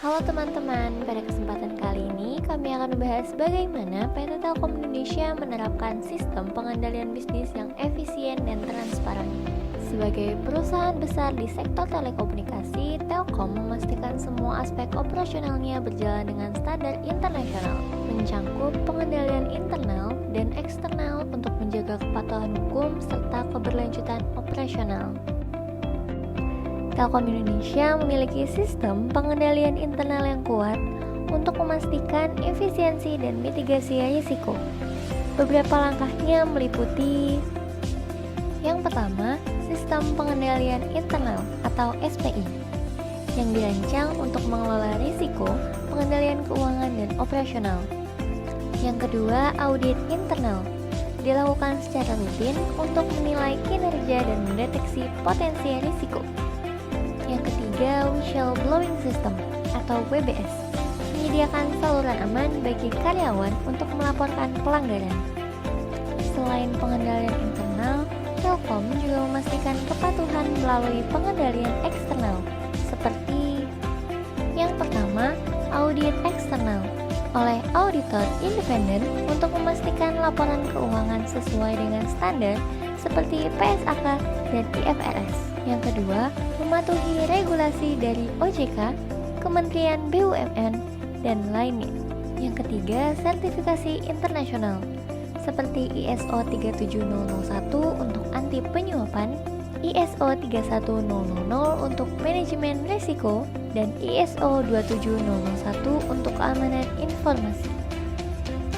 Halo teman-teman, pada kesempatan kali ini kami akan membahas bagaimana PT Telkom Indonesia menerapkan sistem pengendalian bisnis yang efisien dan transparan. Sebagai perusahaan besar di sektor telekomunikasi, Telkom memastikan semua aspek operasionalnya berjalan dengan standar internasional, mencangkup pengendalian internal dan eksternal untuk menjaga kepatuhan hukum serta keberlanjutan operasional. Telkom Indonesia memiliki sistem pengendalian internal yang kuat untuk memastikan efisiensi dan mitigasi risiko. Beberapa langkahnya meliputi: yang pertama, sistem pengendalian internal atau SPI yang dirancang untuk mengelola risiko, pengendalian keuangan dan operasional. Yang kedua, audit internal dilakukan secara rutin untuk menilai kinerja dan mendeteksi potensi risiko. Yang ketiga, whistleblowing system atau WBS menyediakan saluran aman bagi karyawan untuk melaporkan pelanggaran. Selain pengendalian internal, Telkom juga memastikan kepatuhan melalui pengendalian eksternal, seperti yang pertama, audit eksternal oleh auditor independen untuk memastikan laporan keuangan sesuai dengan standar seperti PSAK dan IFRS. Yang kedua, mematuhi regulasi dari OJK, Kementerian BUMN, dan lainnya. Yang ketiga, sertifikasi internasional seperti ISO 37001 untuk anti penyuapan, ISO 31000 untuk manajemen risiko, dan ISO 27001 untuk keamanan informasi.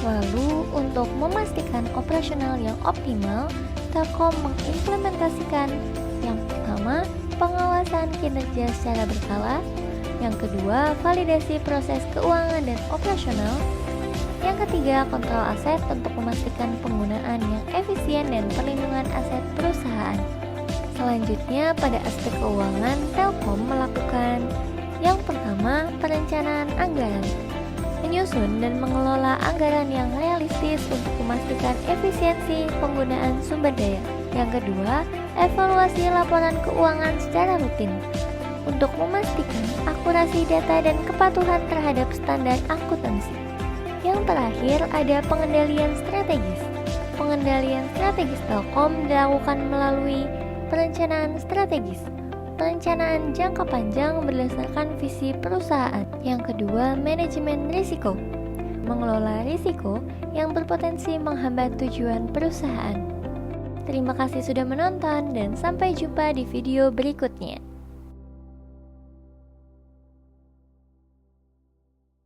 Lalu, untuk memastikan operasional yang optimal, Telkom mengimplementasikan yang pertama, pengawasan kinerja secara berkala. Yang kedua, validasi proses keuangan dan operasional. Yang ketiga, kontrol aset untuk memastikan penggunaan yang efisien dan perlindungan aset perusahaan. Selanjutnya, pada aspek keuangan, Telkom melakukan yang pertama, perencanaan anggaran, menyusun dan mengelola anggaran yang realistis untuk memastikan efisiensi penggunaan sumber daya. Yang kedua, evaluasi laporan keuangan secara rutin untuk memastikan akurasi data dan kepatuhan terhadap standar akuntansi. Yang terakhir, ada pengendalian strategis. Pengendalian strategis Telkom dilakukan melalui perencanaan strategis, perencanaan jangka panjang berdasarkan visi perusahaan. Yang kedua, manajemen risiko, mengelola risiko yang berpotensi menghambat tujuan perusahaan. Terima kasih sudah menonton dan sampai jumpa di video berikutnya.